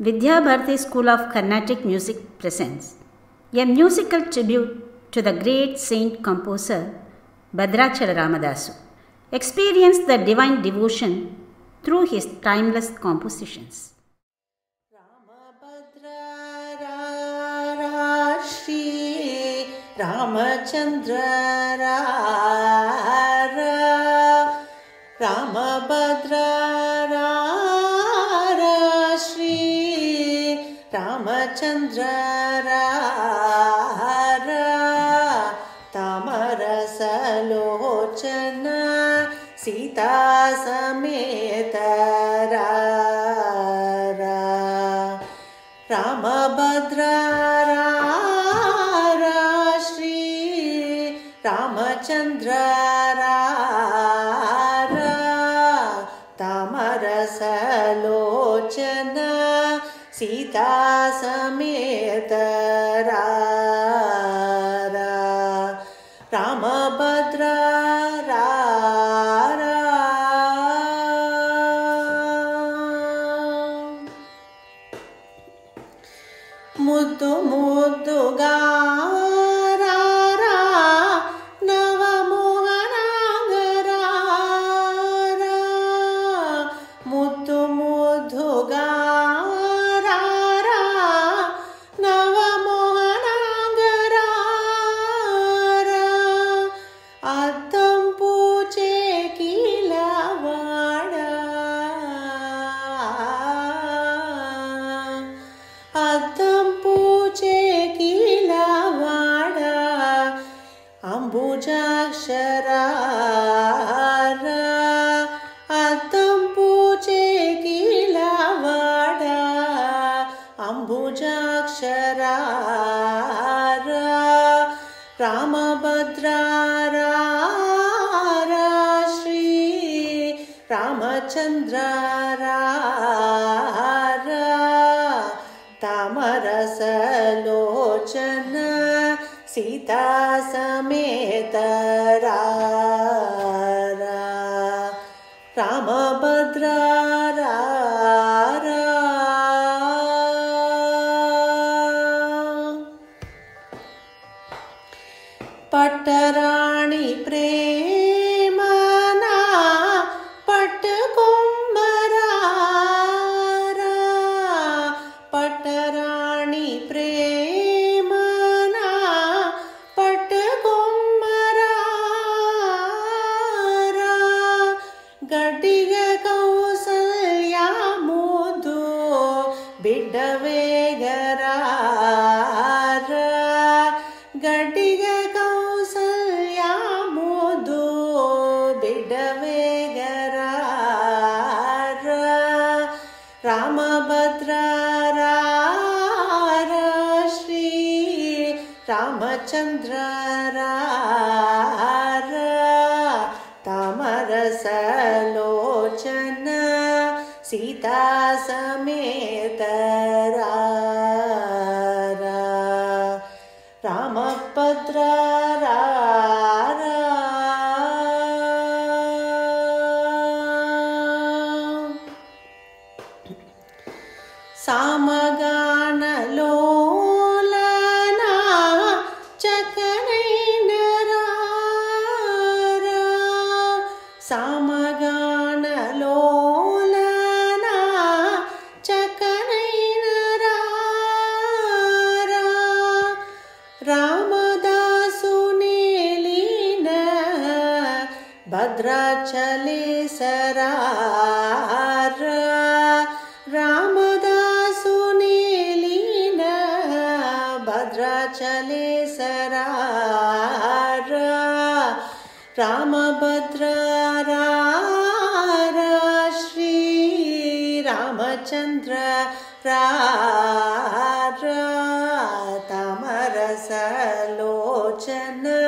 Vidya Bharati School of Carnatic Music presents a musical tribute to the great saint composer Bhadrachala Ramadasu. Experience the divine devotion through his timeless compositions. Shri Ramachandra Ramabhadra Shri Ramachandra Tamarasalochana Sita Sameta Ramabhadra Shri Ramachandra Tamarasalochana Sita Sameta Ramabhadra Muddu mudduga navamohanangara muddu mudduga navamohanangara addam pooche kilavada addam pooche kilavada ambujashara addam pooche kilavada ambujashara Ramabhadra Shri Ramachandra Tamarasalochana Sita Sameta Ramabhadra Pattarani Premana Pattukummara Pattarani Premana Pattukummara Gaddiga Kausalya Mudu Biddavegara Gaddiga Kausalya Mudu Biddavegara Ramabhadra Shri Ramachandra Tamarasalochana Sita Sameta Ramabhadra Samagana Lolana Chakanaina Samagana Lolana Chakanaina Ramadasu Nelina Bhadrachale Sarar Ramadasu Nelina Bhadrachale Sarar Ramabhadra Shri Ramachandra Tamarasalochana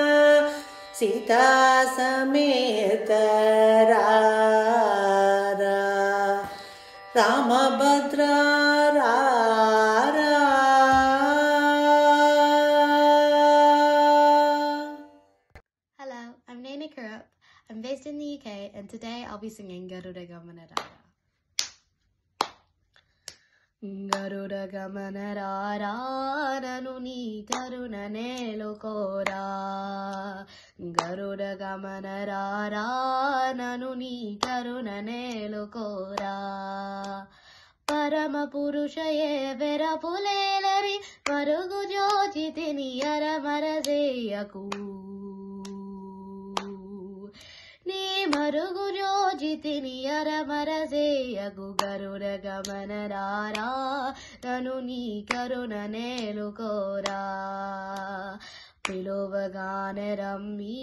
Sita Sameta Ramabhadra Hello, I'm Naina Kurup. I'm based in the UK and today I'll be singing Garuda Gamanadaya. గరుడ గమన రారా నను నీ కరుణ నేలుకోరా గరుడ గమన రారా నను నీ కరుణ నేలుకోరా పరమ పురుషయే వెరపులేలరి మరుగు జోచితిని అరమరజేయకు నీ మరుగు జోజితిని అరమరజేయకు గరుడ గమన రారా నను నీ కరుణ నేలుకోరా పిలువగానే రమ్మీ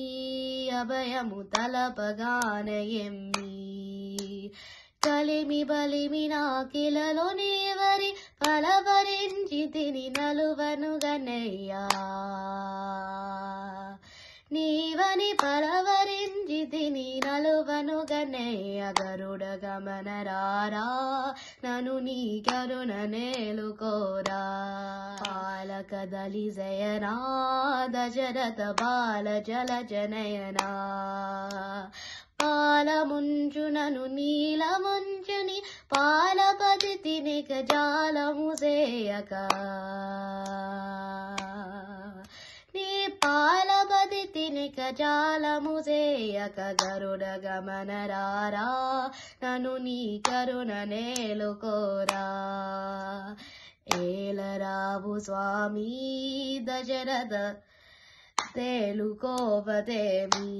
అభయము తలపగానే ఎమ్మీ కలిమి బలిమి నాకిలలో నీవరి పలవరించి తిని నలువనుగనయ్యా నీవని పలవరించి తిని నలువనుగనయ్య గరుడ గమన రారా నను నీ కరుణ నేలుకోరా పాలక దలి జయనా దశరథ బాల జల జనయనా పాలముంచునను నీలముంచుని పాలపతి తినిక జాలము చేయక నీ పాలపతి తినిక జాలము చేయక గరుడ గమన రారా నను నీ కరుణ నేలుకోరా ఏలరావు స్వామి దశరథ తేలుకోవదేమి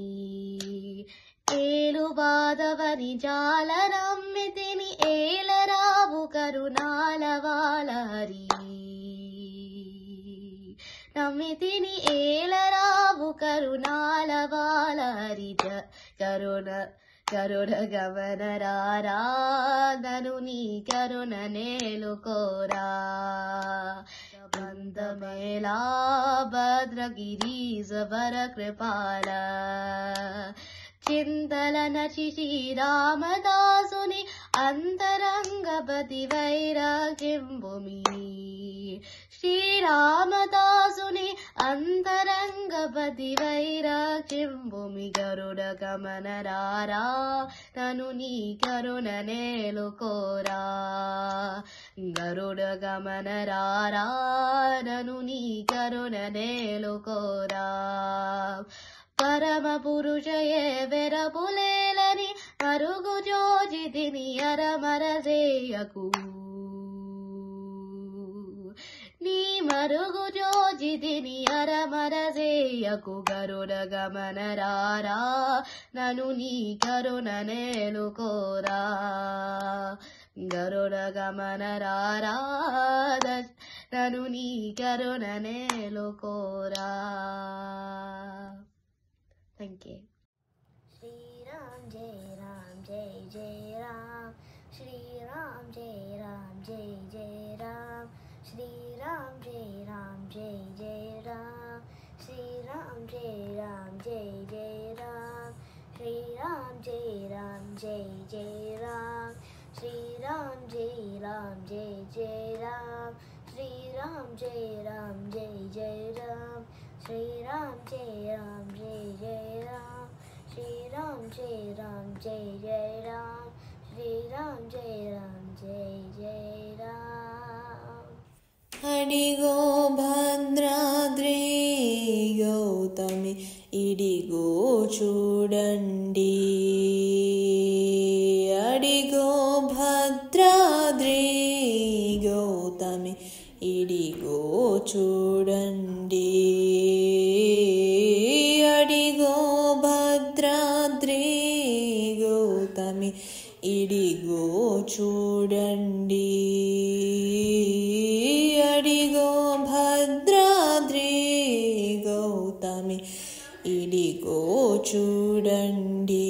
ఏలు బాధవని జాల నమ్మితిని ఏలరావు కరుణాలవాలహరి నమ్మితిని ఏలరావు కరుణాలవాలహరి కరుణ గమన రారా నను నీ కరుణ నేలుకోరా బంధమేలా భద్రగిరీశ వర కృపాల చింతలన శ్రీరామదాసుని అంతరంగపతి వైరాగ్యంబుమి శ్రీరామదాసుని అంతరంగపతి వైరాగ్యంబుమి గరుడ గమన రారా నను నీ కరుణ నేలుకోరా గరుడ గమన రారా నను నీ కరుణ నేలుకోరా పరమ పురుషయే వెరపులేలని మరుగు జోజితిని అరమరజేయకు నీ మరుగు జోజితిని అరమరజేయకు గరుడ గమన రారా నను నీ కరుణ నేలుకోరా గరుడ గమన రారా నను నీ కరుణ నేలుకోరా. Thank you. Shri Ram Jai Ram Jai Jai Ram Shri Ram Jai Ram Jai Jai Ram Shri Ram Jai Ram Jai Jai Ram Shri Ram Jai Ram Jai Jai Ram Shri Ram Jai Ram Jai Jai Ram Shri Ram Jai Ram Jai Jai Ram Shri Ram Jai Ram Jai Jai Ram Shri Ram Jai Ram Jai Jai Ram Shri Ram Jai Ram Jai Jai Ram Shri Ram Jai Ram Jai Jai Ram. అడిగో Bhadradri Gautami ఇడిగో చూడండి అడిగో భద్రాద్రి గౌతమి ఇడిగో చూడండి అడిగో భద్రాద్రి గౌతమి ఇడిగో చూడండి అడిగో భద్రాద్రి గౌతమి ఇడిగో చూడండి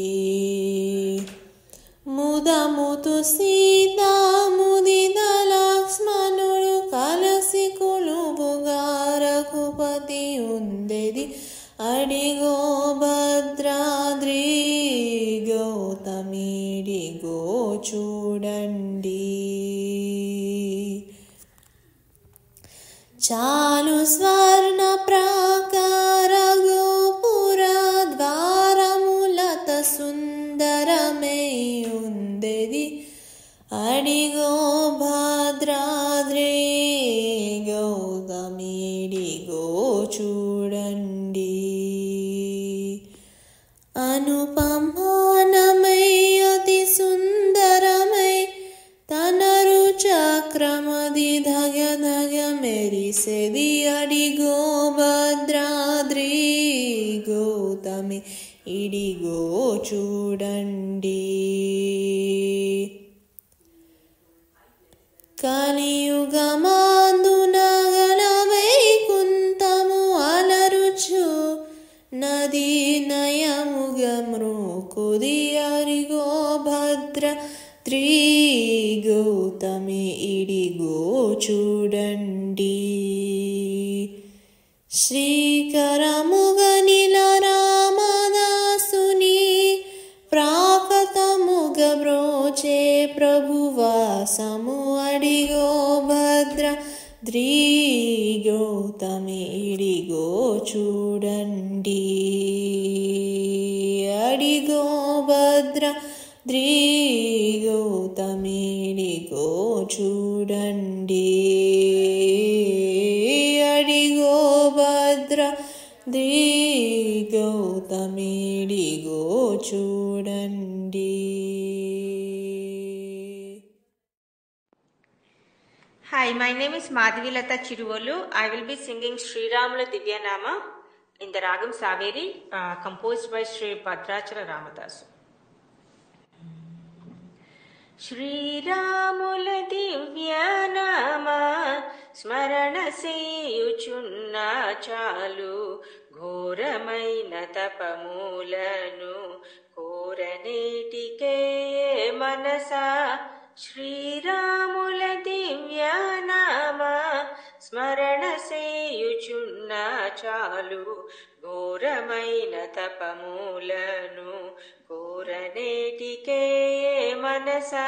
ముదముతు సీతాముదిన లక్ష్మణుడు కలసి కొలువుగా రఘుపతి ఉండెది అడిగో భద్రాద్రి గౌతమి ఇడిగో చూడండి చాలు స్వర్ణ ప్రాకార గోపుర ద్వారములత సుందరమై ఉండెది అడిగో భద్రాద్రి గౌతమిడిగో చూడండి. అనుపమానమై అతి సుందరమై తన రుచక్రమది ధగ ధగ మెరిసెది అడిగో భద్రాద్రి గౌతమి ఇడిగో చూడండి. కలియుగమాందున గల వైకుంఠము అలరుచు నది నయముగ మృకుది అడిగో భద్రాద్రి గౌతమి ఇడిగో చూడండి. శ్రీకరముగ నిల రామదాసుని ప్రాకతముగ బ్రోచే ప్రభువాసము అడిగో భద్రాద్రి గౌతమి ఇడిగో చూడండి. అడిగో భద్రాద్రి గౌతమి ఇడిగో చూడండి. అడిగో భద్రాద్రి గౌతమి ఇడిగో చూడండి. Hi, my name is Madhavilata Chiruvolu. I will be singing Sri Ramula Divyanama in the Ragam Saveri, composed by Sri Bhadrachala Ramadasu. Sri Ramula Divyanama Smarana Seyuchunna Chalu Ghoramaina Tapamulanu Koranetike Manasa శ్రీరాముల దివ్యనామ స్మరణ సేయుచున్న చాలు ఘోరమైన తపములను కోరనేటికే మనసా.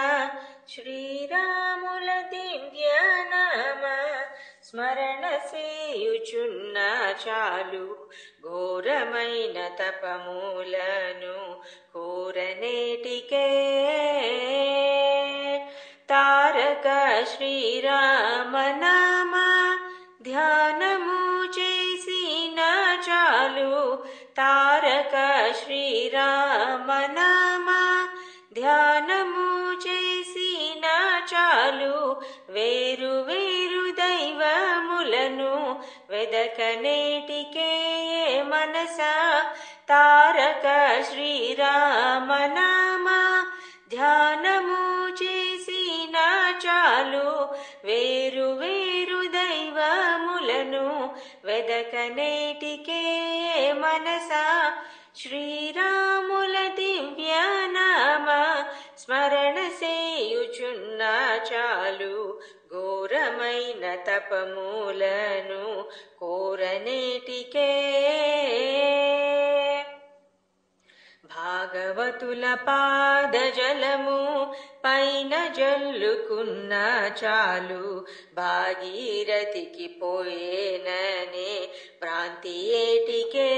శ్రీరాముల దివ్యనామ స్మరణ సేయుచున్న చాలు ఘోరమైన తపములను కోరనేటికే. తారక శ్రీరామనామ ధ్యానము చేసిన చాలు తారక శ్రీరామనామ ధ్యానము చేసిన చాలు వేరు వేరు దైవములను వెదకనేటికే మనసా. తారక శ్రీరామనామ ధ్యానము చేసిన చాలు వేరు వేరు దైవములను వెదకనేటికే మనసా. శ్రీరాముల దివ్యనామ స్మరణ సేయుచున్న చాలు ఘోరమైన తపములను కోరనేటికే. భాగవతుల పాదజలము పైన జల్లుకున్న చాలు భాగీరథికి పోయేననే భ్రాంతి ఏటికే.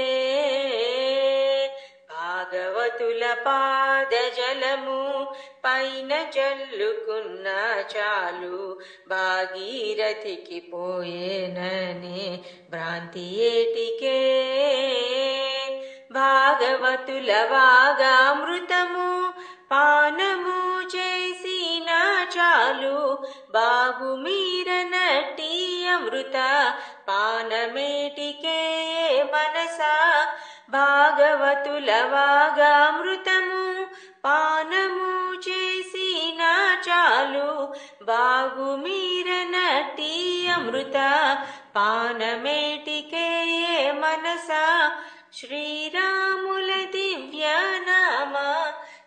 భాగవతుల పాదజలము పైన జల్లుకున్న చాలు భాగీరథికి పోయేననే భ్రాంతి ఏటికే. భాగవతుల వాగామృతము పానము చేసిన చాలు బాగుమీరనట్టి అమృత పానమేటికే మనసా. భాగవతుల వాగామృతము పానము చేసిన చాలు బాగుమీరనట్టి అమృత పానమేటికే మనసా. శ్రీరాముల దివ్యనామ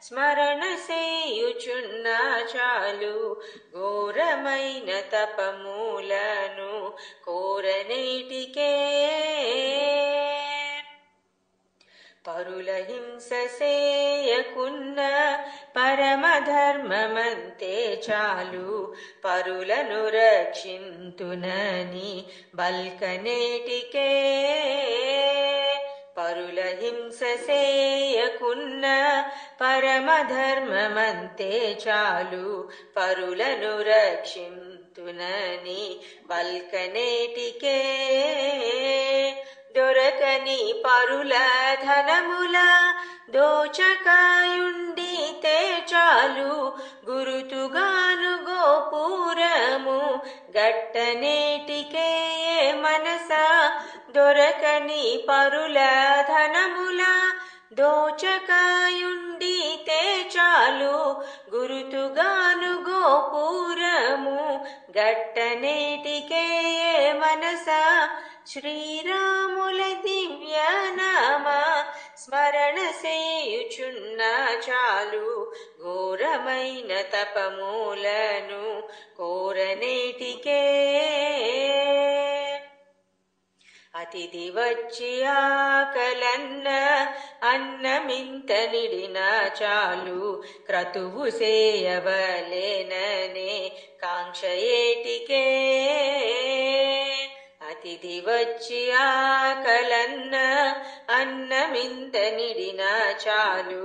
స్మరణ సేయుచున్న చాలు ఘోరమైన తపములను కోరనేటికే. పరుల హింస సేయకున్న పరమధర్మమంతే చాలు పరులను రక్షింతునని బల్కనేటికే. పరుల హింస సేయకున్న పరమధర్మమంతే చాలు పరులను రక్షింతునని పొందునని పల్కనేటికే దొరకని పరుల ధనముల దోచకాయుండితే చాలు గురుతుగాను గోపురము గట్టనేటికే మనసా దొరకని పరుల ధనముల దోచకాయుండితే చాలు గురుతుగాను గోపురము గట్టనేటికే మనసా శ్రీరాముల దివ్యనామ స్మరణ సేయుచున్న చాలు ఘోరమైన తపమూలను కోరనేటికే అతిథి వచ్చి ఆకలన్న అన్నమింత నిడిన చాలు క్రతువు సేయవలేననే కాంక్ష ఏటికే అతిథి వచ్చి ఆకలన్న అన్నమింత నిడిన చాలు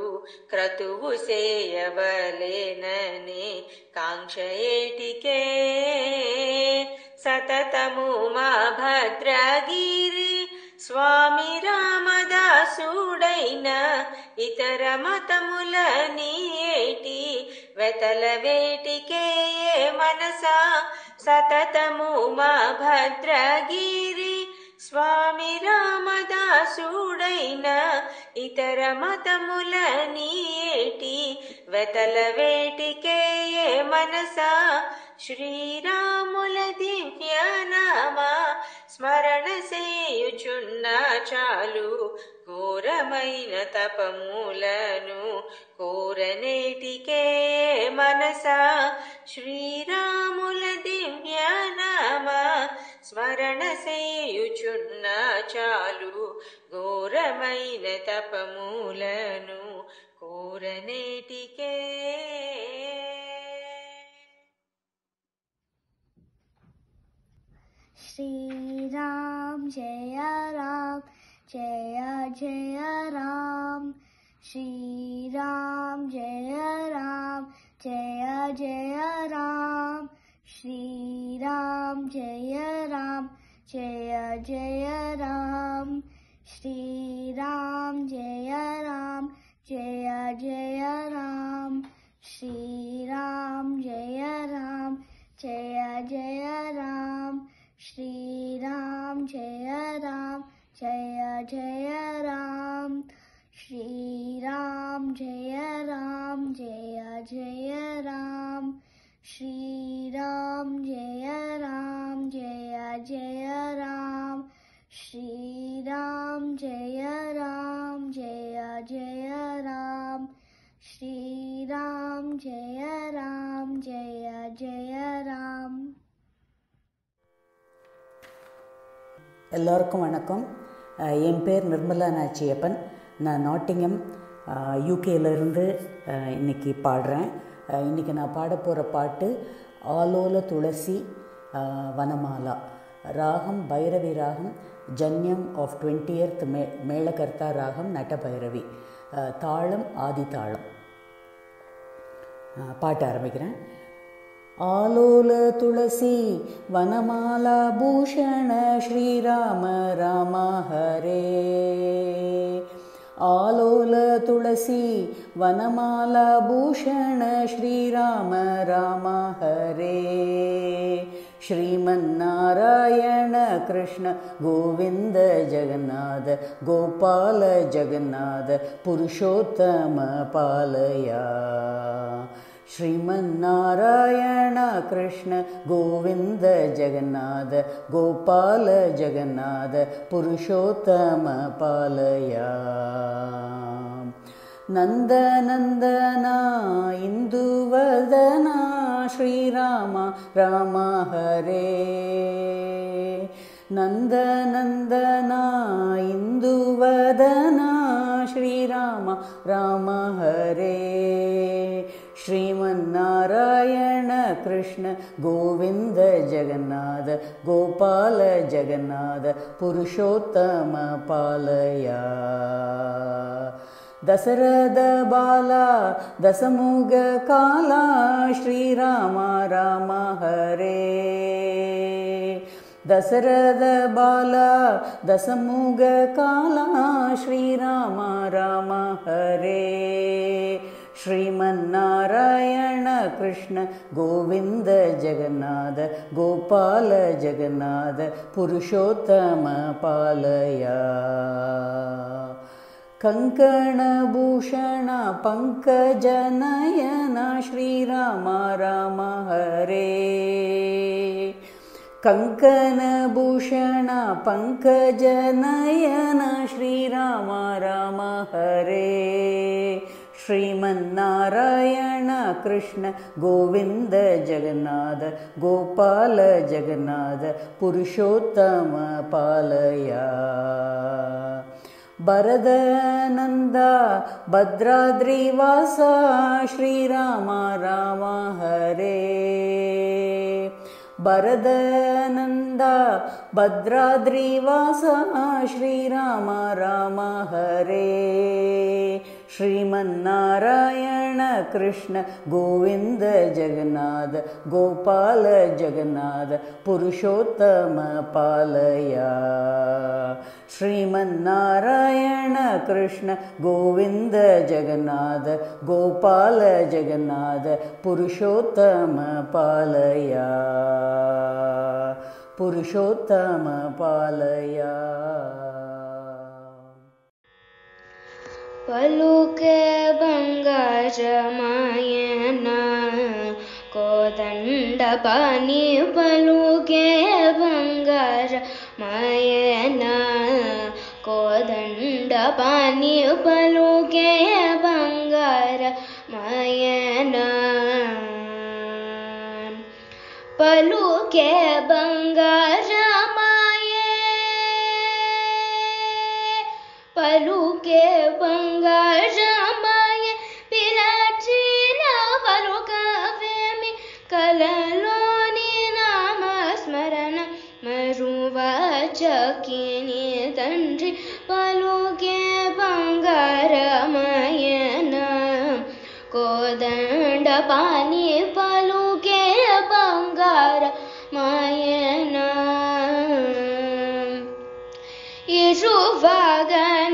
క్రతువు సేయవలేననే కాంక్ష ఏటికే సతతము మా భద్రగిరి స్వామి రామదాసుడైన ఇతర మతముల నీయేటి వెతల వేటికే మనసా సతతము మా భద్రగిరి స్వామి రామదాసుడైన ఇతర మతముల నీయేటి వెతల వేటికే మనసా శ్రీరాముల దివ్యనామ స్మరణ సేయుచున్న చాలు ఘోరమైన తపమూలను కోరనేటికే మనసా శ్రీరాముల దివ్యనామ స్మరణ సేయుచున్న చాలు ఘోరమైన తపమూలను కోరనేటికే Shri Ram Jaya Ram Jaya Jaya Ram Shri Ram Jaya Ram Jaya Jaya Ram Shri Ram Jaya Ram Jaya Jaya Ram Shri Ram Jaya Ram Jaya Jaya Ram Shri Ram Jaya Ram Jaya Jaya Ram Shri Ram Jaya Ram Jaya Jaya Ram Shri Ram Jaya Ram Jaya Jaya Ram Shri Ram Jaya Ram Jaya Jaya Ram Shri Ram Jaya Ram Jaya Jaya Ram Shri Ram Jaya Ram Jaya Jaya Ram. எல்லோருக்கும் வணக்கம். என் பேர் நிர்மலா நாச்சியப்பன். நான் Nottingham யூகேலேருந்து இன்றைக்கி பாடுறேன். இன்றைக்கி நான் பாட போகிற பாட்டு ஆலோல துளசி வனமாலா. ராகம் பைரவி ராகம், ஜன்யம் ஆஃப் 20th மேளகர்த்தா ராகம் நட்டபைரவி. தாளம் ஆதி தாளம். பாட்டு ஆரம்பிக்கிறேன். आलोल तुलसी वनमाला भूषण श्रीराम राम हरे. आलोल तुलसी वनमाला भूषण श्रीराम राम हरे. श्रीमन्नारायण कृष्ण गोविंद जगन्नाथ गोपाल जगन्नाथ पुरुषोत्तम पालया. श्रीमन्नारायण कृष्ण गोविंद जगन्नाथ गोपाल जगन्नाथ पुरुषोत्तम पालया. नंदनंदना इंदुवदना श्रीराम राम हरे. नंदनंदना इंदुवदना श्रीराम राम हरे. श्रीमन्नारायण कृष्ण गोविंद जगन्नाथ गोपाल जगन्नाथ पुरुषोत्तम पालया. दशरथ बाला दशमुख काला श्रीराम राम हरे दशरथ बाला दशमुख काला श्रीराम राम हरे श्रीमन्नारायण कृष्ण गोविंद जगन्नाथ गोपाल जगन्नाथ पुरुषोत्तम पालया कंकणभूषण पंकजनयन श्रीराम राम हरे कंकणभूषण पंकजनयन श्रीराम राम हरे श्रीमन्नारायण कृष्ण गोविंद जगन्नाथ गोपाल जगन्नाथ पुरुषोत्तम पालया भरदनंदा भद्राद्रिवासा श्रीराम राम हरे भरदनंदा भद्राद्रिवासा श्रीराम राम हरे श्रीमन्नारायण कृष्ण गोविंद जगन्नाथ गोपाल जगन्नाथ पुरुषोत्तम पालया श्रीमन्नारायण कृष्ण गोविंद जगन्नाथ गोपाल जगन्नाथ पुरुषोत्तम पालया पुरुषोत्तम पालया पलुके बंगारमायन कोदंड पानी पलुके बंगारमायन कोदंड पानी पलुके बंगारमायन पलुके पलुके बंगारमाय पिलचिन पलुकवेमि कललोनि नामस्मरण मरुवचकिनि तंड्रि पलुके बंगारमायन कोदंड पानी पलुके बंगारमायन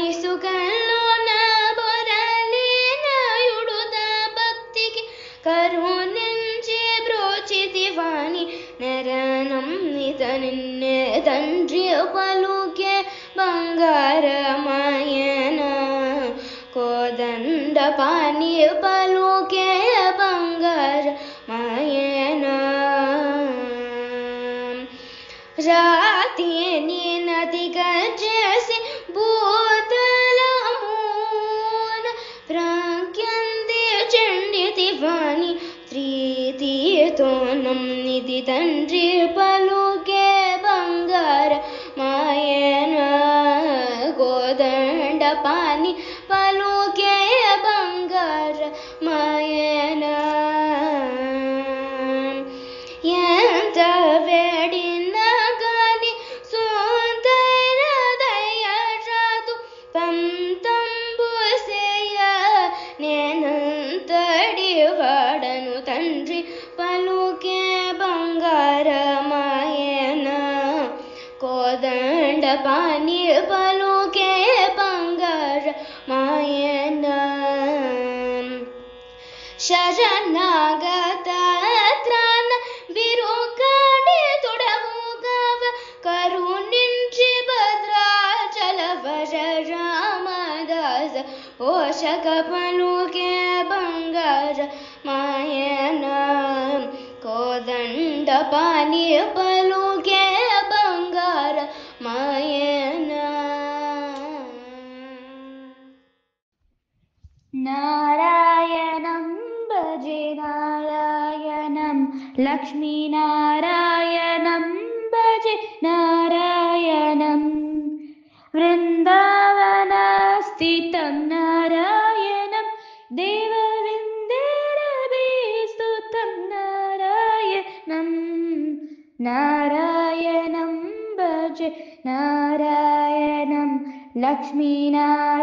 ಇರುವಾಗನಿಸುಗಲ್ಲೋನ ಬೊರಲಿನ ಯುಡುದ ಭಕ್ತಿಗೆ ಕರುಣೆಂಚೆ ಬ್ರೋಚಿತಿವಾಣಿ ನರನಂ ನಿತ ನಿನ್ನೆ ತಂಡ್ರಿ ಪಲುಕೆ ಬಂಗಾರಮಾಯನ ಕೋದಂಡ ಪಾನಿ ಪಲುಕೆ ಬಂಗಾರಮಾಯನ राती नदी गजसे भूतलमून प्राक्यंदे चंडिति वाणी त्रीति तोनम निधि तंड्रि पलुके बंगार मायन गोदंड पानी पलुके बंगार मायन यंत वेडी వాడను తండ్రి పలుకే బంగారమాయన కోదండ పాని పలుకే బంగారమాయన శరణాగత త్రాణ విరుకాడి తొడవుగవ కరుణించి భద్రాచల వర రామదాస పోషక పలుకే ಬಂಗಾರಮಾಯನ ಕೋದಂಡ ಪಾನಿ ಪಲುಕೆ ಬಂಗಾರಮಾಯನ ನಾರಾಯಣಂ ಭಜೆ ನಾರಾಯಣಂ ಲಕ್ಷ್ಮೀನಾರಾಯಣಂ ಭಜೆ ನಾರಾಯಣಂ ವೃಂದಾವನ ಸ್ಥಿತಂ ನಾರಾಯಣಂ देवविन्देरभिस्तुतं नारायणं नारायणं भजे नारायणं लक्ष्मीनारायणं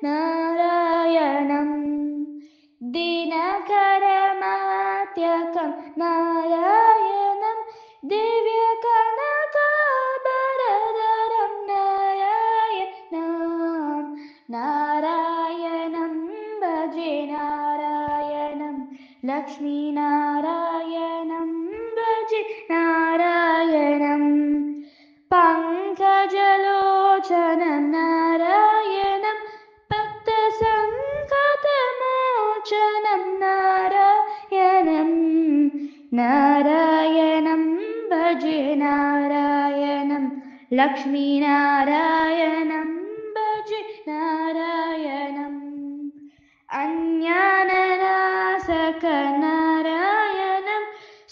नारायणं दिनकरमात्यकं नारायणं दिव्यकनकाभरणधरं नारायणं भजे नारायणं लक्ष्मीनारायणं भजे नारायणं पङ्कजलोचनं नारायणं भक्तसङ्कटमोचनं नारायणं भजे नारायणं लक्ष्मीनारायणं भजे नारायणम् अज्ञाननाशकनारायणं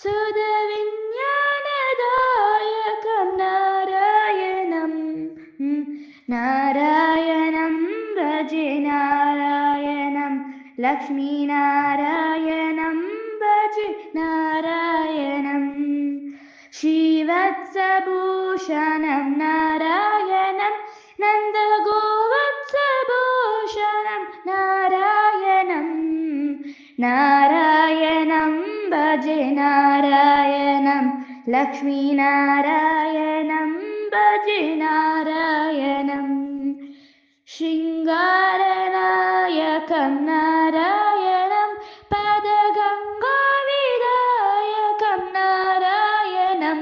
सुधविज्ञानदायकं नारायणं भजे नारायणं लक्ष्मीनारायणं भजे नारायणम् श्रीवत्सभूषणं नारायणं नन्दगोवत्सभूषणं नारायणं भजे नारायणं लक्ष्मीनारायणं भजे नारायणम् शृङ्गारनायकं नारायणं पदगङ्गाविदायकं नारायणं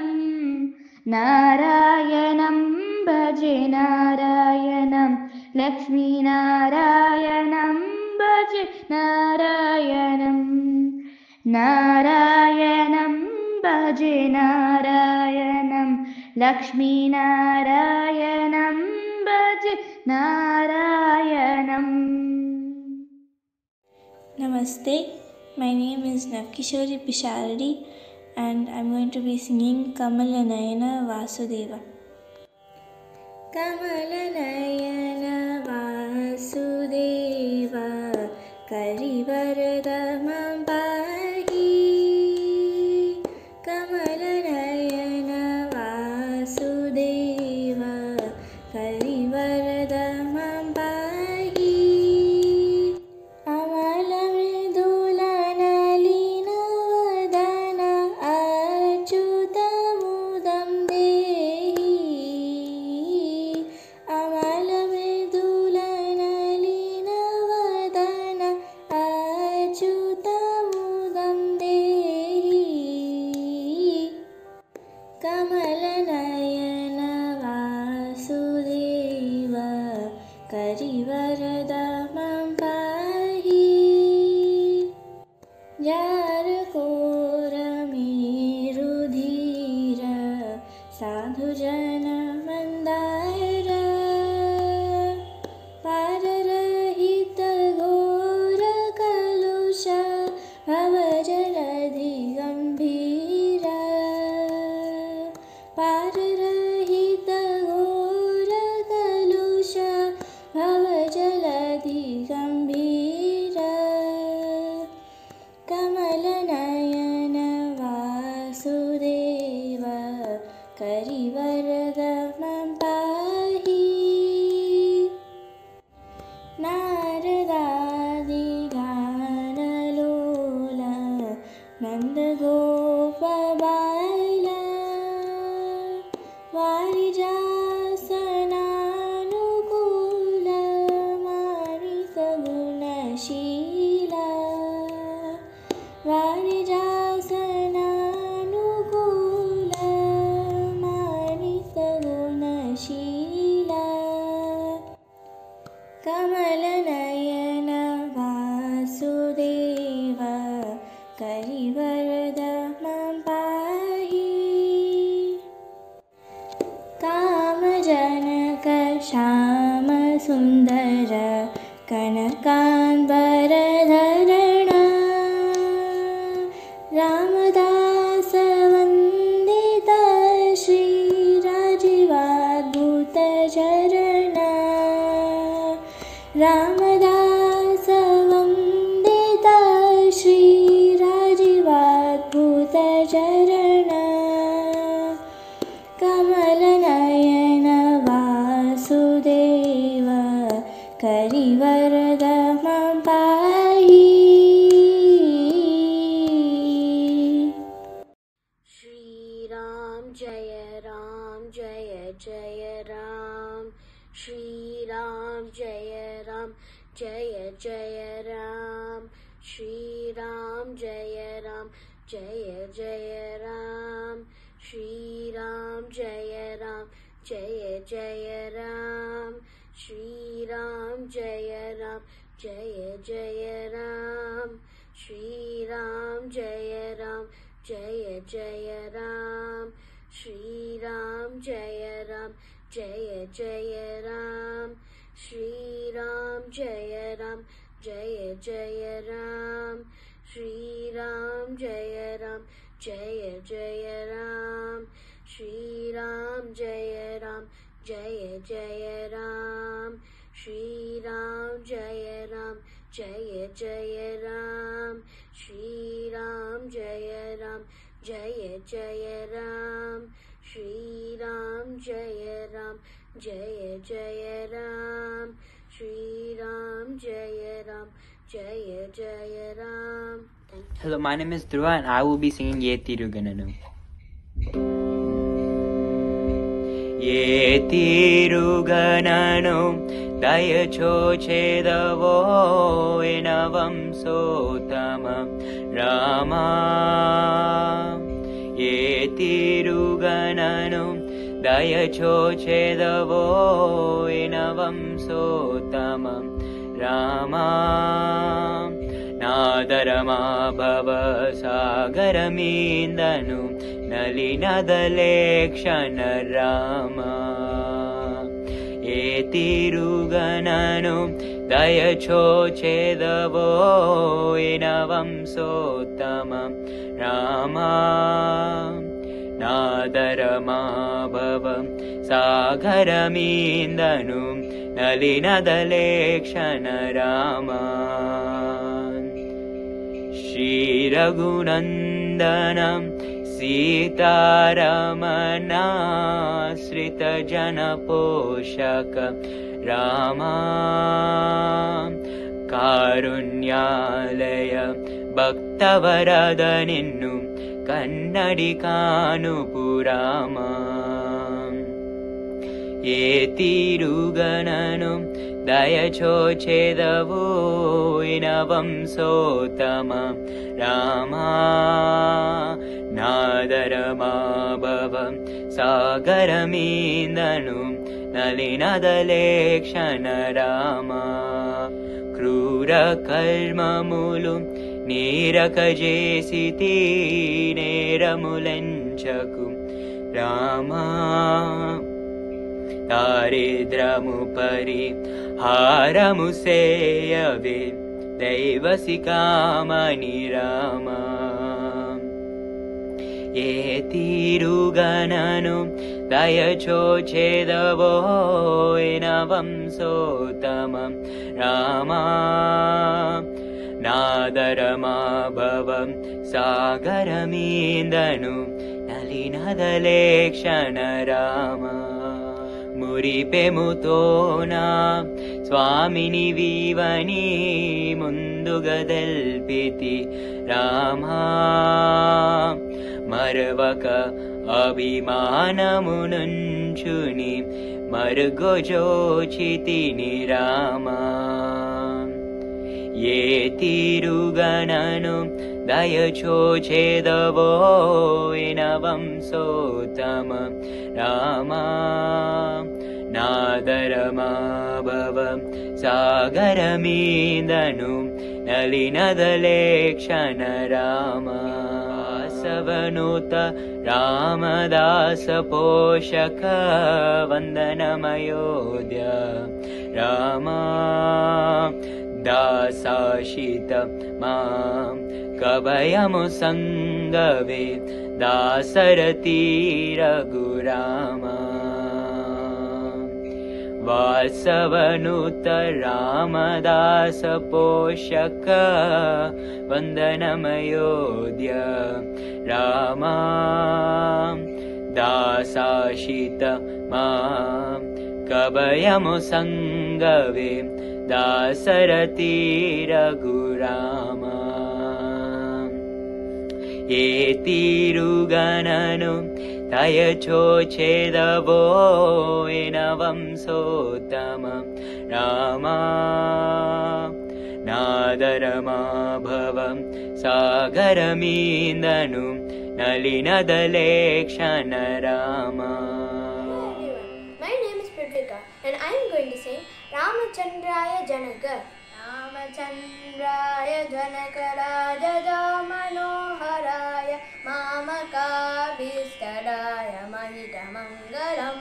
भजे नारायणं लक्ष्मीनारायणं भजे नारायणं भजे नारायणं लक्ष्मीनारायणं भजे नारायणम्. Namaste, my name is Navkishori Pishardi and I'm going to be singing Kamalanayana Vasudeva. Kamalanayana Vasudeva Karivarada Mampahi. Kamalanayana Vasudeva Karivarada Mampahi. Amalamridula-nalinavadana Achyutamudam Dehi. Amalamridula-nalinavadana Achyutamudam Dehi. Kamalanayana Vasudeva Karivarada Mampahi. Jarakoramirudhira Sadhujana Mandara Pararahita Gora Kalusha Bhavajaladhi Gambhira. Pararahita Gora Kalusha Bhavajaladhi Gambhira. Kamalanayana Vasudeva Karivarada Mampahi. Naradadi Ganalola Nandagopabala Varijasananukula Manisagunashila. Varijasananukula Manisagunashila. Kamalanayana Vasudeva Karivarada Mampahi. Kamajanaka Shama Sundara Kanakanvaradharana Ramadasa Vandita Shri Rajivadbhuta Charana. Ramadasa Vandita Shri Rajivadbhuta Charana. Kamalanayana Vasudeva Karivarada जय राम जय जय राम श्री राम जय जय राम श्री राम जय जय राम श्री राम जय जय राम श्री राम जय जय राम श्री राम जय जय राम श्री राम जय जय राम श्री राम जय जय राम श्री राम जय जय राम श्री राम जय जय राम श्री राम जय जय राम श्री राम जय जय राम श्री राम जय जय राम श्री राम जय जय Ram. Hello, my name is Dhruva and I will be singing Ye Tirugananu. Ye Tirugananu Dayachochedavo Enavam Sotama Rama. Ye Tirugananu Dayachochedavo Enavam Sotama Rama. Nadarama bhava sagaramindanu nalinadalekshana Rama. Etirugananu dayachochedavo enavam sotama Rama. Nadarama bhava sagaramindanu nalinadalekshana Rama. Shri Raghunandanam Sitaramana Srita Jana Poshaka Rama. Karunyalaya Bhaktavarada Ninnu Kannadi Kanupurama. Ye Tirugananu Dayachochedavo Enavam Sotama Rama. Nadarama bhava sagaramindanu nalinadalekshana Rama. Krura karmamulu Nirakajesiti Neramulenchaku Rama. Daridramupari Haramuseyave Devasikamani Rama. Ye Tirugananu Dayachochedavo Enavam Sotama Rama. Nadarama bhava sagaramindanu nalinadalekshana Rama. Muripemutona Swamini Vivani Mundugadelpiti Rama. Marvaka Abhimanamununchuni Margojochitini Rama. Ye Tirugananu Dayachochedavo Enavam Sotama Rama. Nadarama bhava sagaramindanu nalinadalekshana Rama. Savanuta Ramadasa Poshaka Vandanamayodhya Rama. Dasashita Mam Kabayamu Sangave Dasarati Raghurama. Vasavanuta Ramadasa Poshaka Vandanamayodhya Rama. Dasashita Mam Kabayamu Sangave Dasarati Raghurama. Ye Tirugananu तय चोचेदवो वंशोत्तमं रामा नादरमा भवं सागरमीन्दनु नलिनदलेक्षण Rama. My name is Pradrika and I am going to sing Ramachandraya Janaka. Ramachandraya Janaka Rajaja Manoharaya Mamakabhistadaya Mahita Mangalam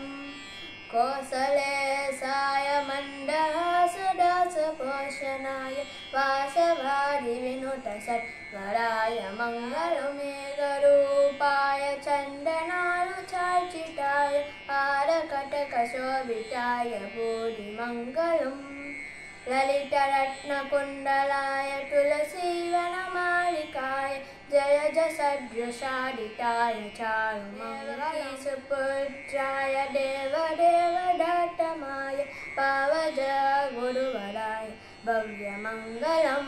Kosalesaya Mandasa Dasa Poshanaya Vasavadi Vinuta Satvaraya Mangalam Megarupaya Chandanalu Charchitaya Arakataka Shobhitaya Bodhi Mangalam Lalita Ratna Kundalaya Tulasi Vanamalikaya Jaya Jasadryashaditaya Charu Mangalam Suputraya Deva Deva Dattamaya Pavaja Guruvaraya Bhavya Mangalam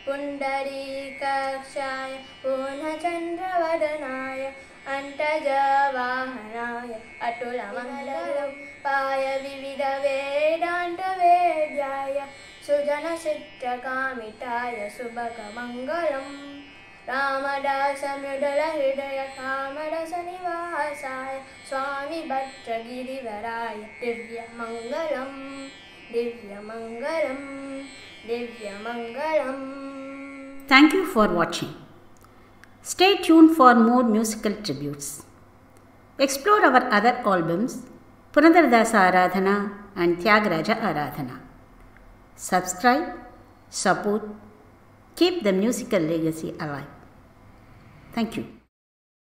Pundarikakshaya Purnachandravadanaya Antaja Vahanaya Atula Mangalam Paya Vivida Vedanta Vedyaya Sujana Sitra Kamitaya Subhaka Mangalam Ramadasa Mudala Hridaya Kamadasa Nivasaya Swami Bhatra Girivaraya Divya Mangalam Divya Mangalam Divya Mangalam. Thank you for watching. Stay tuned for more musical tributes. Explore our other albums Purandaradasa Aradhana and Tyagaraja Aradhana. Subscribe, support, keep the musical legacy alive. Thank you.